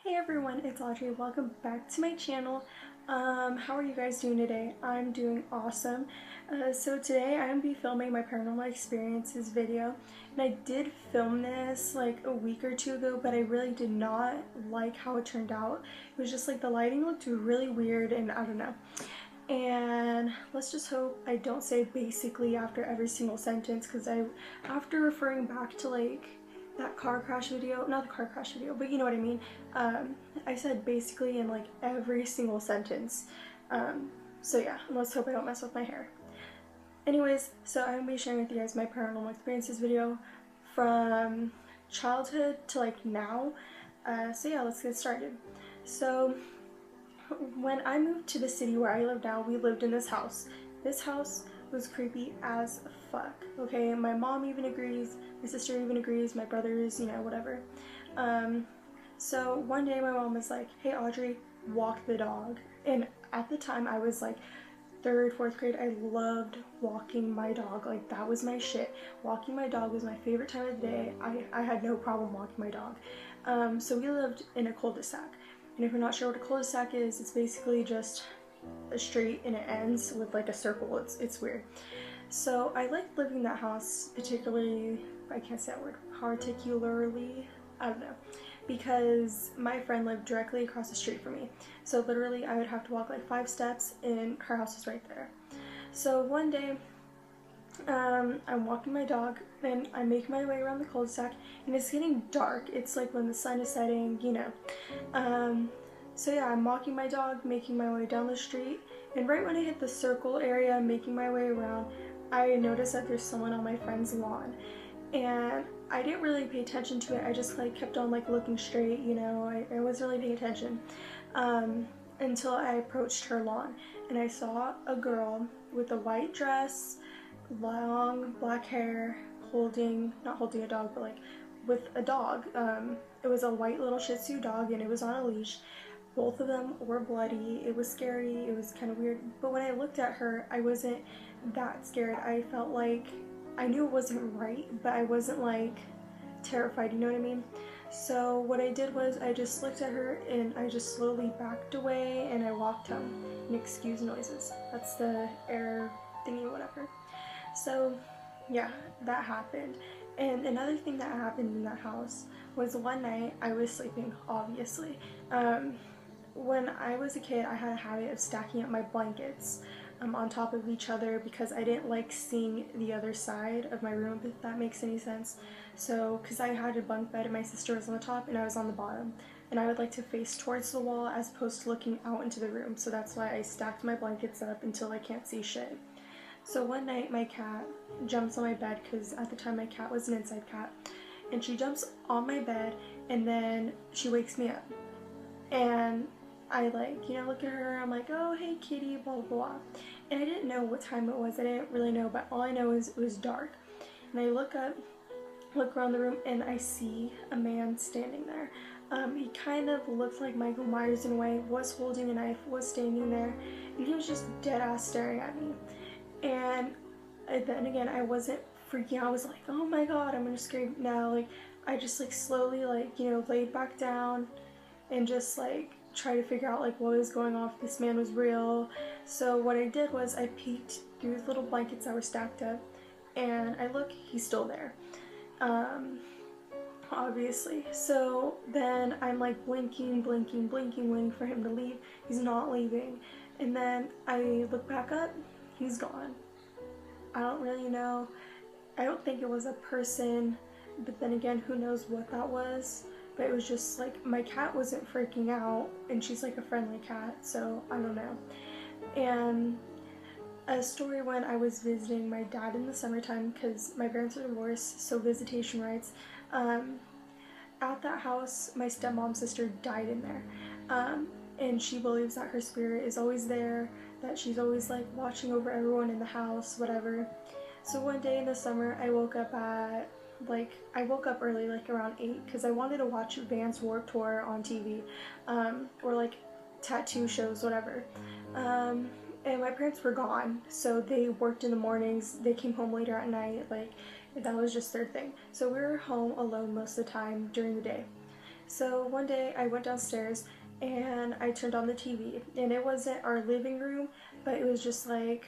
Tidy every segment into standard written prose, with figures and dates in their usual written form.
Hey everyone, it's Audrey. Welcome back to my channel. How are you guys doing today? I'm doing awesome. So today I'm going to be filming my paranormal experiences video, and I did film this like a week or two ago, but I really did not like how it turned out. It was just like the lighting looked really weird, and I don't know. And let's just hope I don't say basically after every single sentence, because after referring back to like that car crash video, not the car crash video, but you know what I mean. I said basically in like every single sentence. So yeah, let's hope I don't mess with my hair. Anyways, so I'm gonna be sharing with you guys my paranormal experiences video from childhood to like now. So yeah, let's get started. So when I moved to the city where I live now, we lived in this house. This house was creepy as fuck, okay? My mom even agrees, my sister even agrees, my brothers, you know, whatever. So one day my mom was like, hey Audrey, walk the dog. And at the time I was like 3rd, 4th grade. I loved walking my dog. Like, that was my shit. Walking my dog was my favorite time of the day. I had no problem walking my dog. So we lived in a cul-de-sac. And if you're not sure what a cul-de-sac is, it's basically just a street and it ends with like a circle. It's weird. So I liked living in that house, particularly, I can't say that word, particularly, I don't know, because my friend lived directly across the street from me. So literally I would have to walk like 5 steps and her house was right there. So one day I'm walking my dog and I make my way around the cul-de-sac, and it's getting dark. It's like when the sun is setting, you know. So yeah, I'm walking my dog, making my way down the street, and right when I hit the circle area, making my way around, I noticed that there's someone on my friend's lawn. And I didn't really pay attention to it. I just like kept on like looking straight, you know. I wasn't really paying attention until I approached her lawn, and I saw a girl with a white dress, long black hair, not holding a dog, but like with a dog. It was a white little Shih Tzu dog, and it was on a leash. Both of them were bloody. It was scary. It was kind of weird. But when I looked at her, I wasn't that scared. I felt like I knew it wasn't right, but I wasn't like terrified, you know what I mean? So what I did was I just looked at her and I just slowly backed away and I walked home. And excuse noises. That's the air thingy, whatever. So yeah, that happened. And another thing that happened in that house was one night I was sleeping, obviously. When I was a kid, I had a habit of stacking up my blankets on top of each other because I didn't like seeing the other side of my room, if that makes any sense. So, because I had a bunk bed and my sister was on the top and I was on the bottom, and I would like to face towards the wall as opposed to looking out into the room. So that's why I stacked my blankets up until I can't see shit. So one night my cat jumps on my bed, because at the time my cat was an inside cat, and she jumps on my bed and then she wakes me up. And I like, you know, look at her, I'm like, oh hey kitty, blah blah blah. And I didn't know what time it was, I didn't really know, but all I know is it was dark. And I look up, look around the room, and I see a man standing there. He kind of looked like Michael Myers in a way, was holding a knife, was standing there, and he was just dead ass staring at me. And then again, I wasn't freaking out. I was like, oh my god, I'm gonna scream now. Like, I just like slowly, like, you know, laid back down and just like try to figure out like what was going on, if this man was real. So what I did was I peeked through the little blankets that were stacked up, and I look, he's still there. Obviously. So then I'm like blinking, waiting for him to leave. He's not leaving. And then I look back up, he's gone. I don't really know. I don't think it was a person, but then again, who knows what that was. But it was just like, my cat wasn't freaking out, and she's like a friendly cat, so I don't know. And a story when I was visiting my dad in the summertime, because my parents are divorced, so visitation rights. At that house, my stepmom's sister died in there. And she believes that her spirit is always there, that she's always like watching over everyone in the house, whatever. So one day in the summer, I woke up early, like around 8, because I wanted to watch Vans Warped Tour on TV, or like tattoo shows, whatever. And my parents were gone, so they worked in the mornings, they came home later at night, like that was just their thing. So we were home alone most of the time during the day. So one day I went downstairs and I turned on the TV, and it wasn't our living room, but it was just like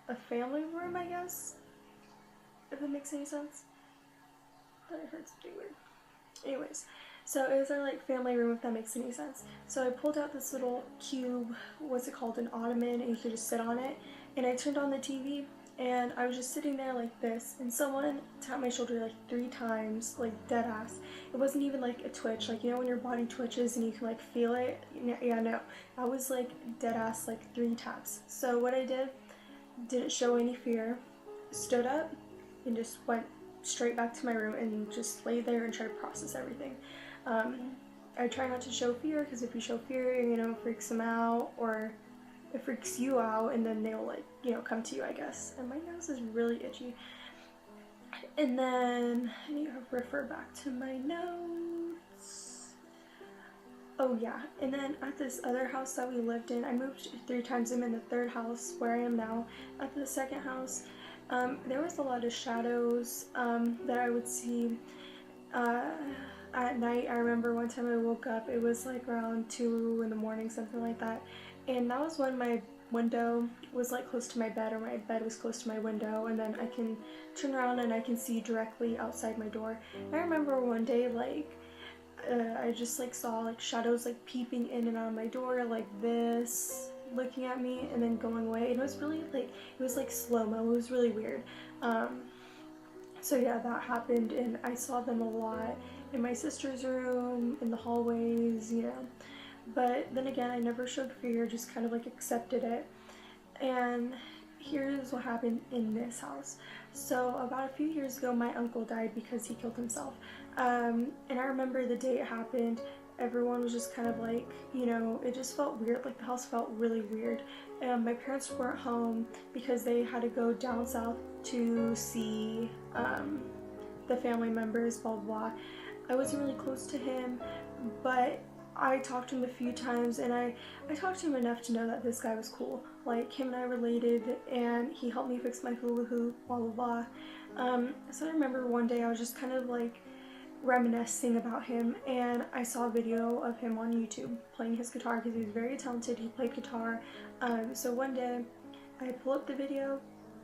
a family room, I guess, if that makes any sense. But I heard something weird. Anyways, so it was our like family room, if that makes any sense. So I pulled out this little cube, what's it called, an ottoman, and you could just sit on it. And I turned on the TV, and I was just sitting there like this, and someone tapped my shoulder like 3 times, like dead ass. It wasn't even like a twitch, like, you know when your body twitches and you can like feel it? Yeah, no. I was like dead ass like 3 taps. So what I did, didn't show any fear, stood up, and just went straight back to my room and just lay there and try to process everything. I try not to show fear, because if you show fear, you know, it freaks them out, or it freaks you out, and then they'll like, you know, come to you, I guess. And my nose is really itchy. And then I need to refer back to my notes. Oh yeah, and then at this other house that we lived in, I moved 3 times. I'm in the 3rd house where I am now. At the 2nd house, there was a lot of shadows that I would see at night. I remember one time I woke up, it was like around 2 in the morning, something like that, and that was when my window was like close to my bed, or my bed was close to my window, and then I can turn around and I can see directly outside my door. And I remember one day, like, I just like saw like shadows like peeping in and out of my door like this, looking at me and then going away, and it was really like, it was like slow-mo. It was really weird. So yeah, that happened, and I saw them a lot in my sister's room, in the hallways, you know. But then again, I never showed fear, just kind of like accepted it. And here's what happened in this house. So about a few years ago, my uncle died because he killed himself. And I remember the day it happened, everyone was just kind of like, you know, it just felt weird, like the house felt really weird. And my parents weren't home because they had to go down south to see the family members, blah blah blah. I wasn't really close to him, but I talked to him a few times, and I talked to him enough to know that this guy was cool. Like, him and I related, and he helped me fix my hula hoop, blah blah blah. So I remember one day I was just kind of like reminiscing about him, and I saw a video of him on YouTube playing his guitar, because he was very talented. He played guitar. So one day I pulled up the video,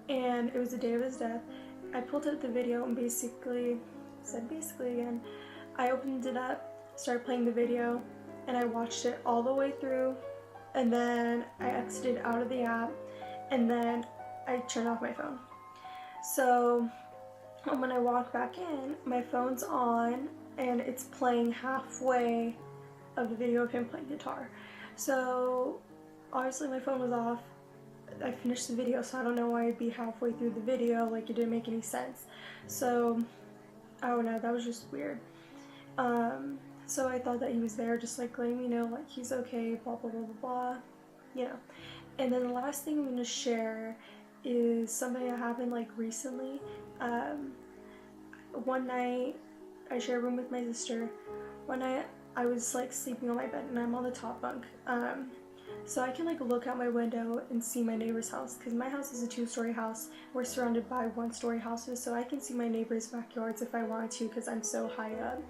and it was the day of his death. I pulled up the video and basically again, I opened it up, started playing the video, and I watched it all the way through, and then I exited out of the app, and then I turned off my phone. So when I walk back in, my phone's on, and it's playing halfway of the video of him playing guitar. So obviously my phone was off. I finished the video, so I don't know why I'd be halfway through the video, like, it didn't make any sense. So I don't know, that was just weird. So I thought that he was there, just like letting me know, like, he's okay, blah blah blah blah blah, you know. And then the last thing I'm going to share is something that happened like recently. One night, I shared a room with my sister. One night I was like sleeping on my bed, and I'm on the top bunk. So I can like look out my window and see my neighbor's house, because my house is a 2-story house. We're surrounded by 1-story houses, so I can see my neighbor's backyards if I wanted to, because I'm so high up.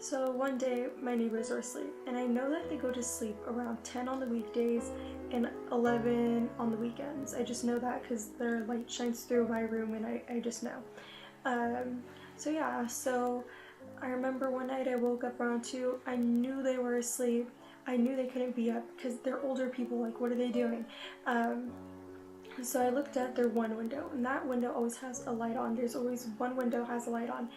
So one day my neighbors were asleep, and I know that they go to sleep around 10 on the weekdays and 11 on the weekends. I just know that because their light shines through my room, and I just know. So yeah, so I remember one night I woke up around 2. I knew they were asleep. I knew they couldn't be up because they're older people, like, what are they doing? So I looked at their one window, and that window always has a light on. There's always one window has a light on,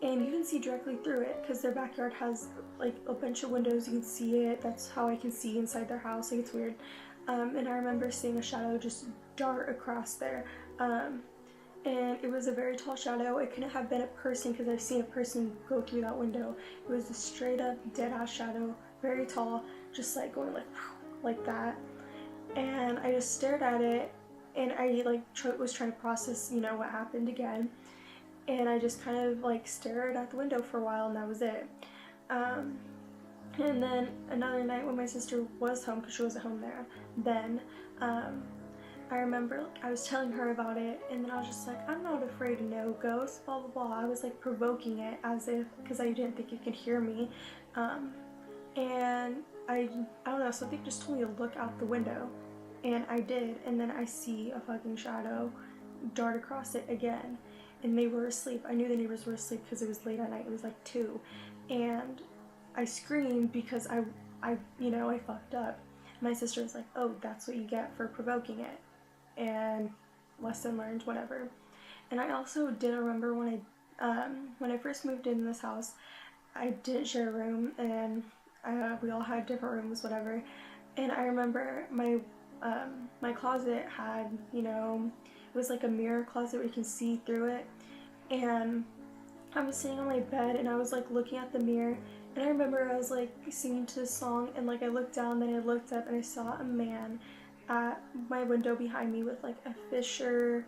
and you can see directly through it because their backyard has like a bunch of windows. You can see it. That's how I can see inside their house. Like, it's weird. And I remember seeing a shadow just dart across there, and it was a very tall shadow. It couldn't have been a person because I've seen a person go through that window. It was a straight up dead ass shadow, very tall, just like going like that. And I just stared at it, and I like was trying to process, you know, what happened again. And I just kind of like stared at the window for a while, and that was it. And then another night when my sister was home, because she wasn't home there then, I remember like I was telling her about it, and then I was just like, I'm not afraid of no ghosts, blah blah blah. I was like provoking it as if, because I didn't think it could hear me, and I don't know, something just told me to look out the window, and I did, and then I see a fucking shadow dart across it again, and they were asleep. I knew the neighbors were asleep because it was late at night. It was like 2, and I screamed because I fucked up. My sister was like, oh, that's what you get for provoking it, and lesson learned, whatever. And I also did remember when I first moved in this house, I didn't share a room, and we all had different rooms, whatever. And I remember my closet had, it was like a mirror closet where you can see through it. And I was sitting on my bed, and I was like looking at the mirror, and I remember I was like singing to this song, and like I looked down, then I looked up, and I saw a man at my window behind me with like a fisher-esque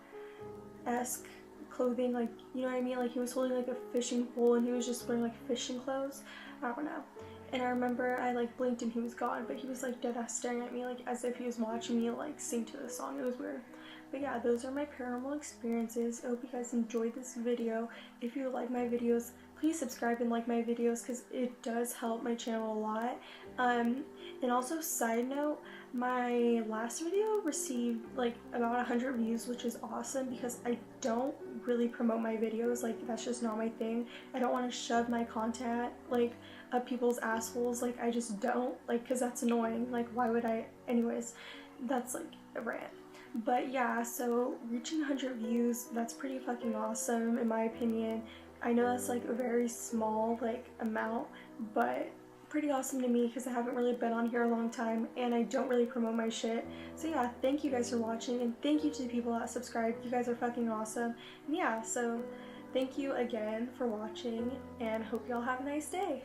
clothing, like, you know what I mean? Like he was holding like a fishing pole, and he was just wearing like fishing clothes. I don't know. And I remember I like blinked and he was gone, but he was like dead ass staring at me like as if he was watching me like sing to the song. It was weird. But yeah, those are my paranormal experiences. I hope you guys enjoyed this video. If you like my videos, please subscribe and like my videos because it does help my channel a lot. And also, side note, my last video received like about 100 views, which is awesome because I don't really promote my videos. Like, that's just not my thing. I don't want to shove my content like up people's assholes. Like, I just don't, like, because that's annoying. Like, why would I? Anyways, that's like a rant. But yeah, so reaching 100 views, that's pretty fucking awesome in my opinion. I know that's like a very small like amount, but pretty awesome to me because I haven't really been on here a long time and I don't really promote my shit. So yeah, thank you guys for watching, and thank you to the people that subscribed. You guys are fucking awesome. And yeah, so thank you again for watching, and hope y'all have a nice day.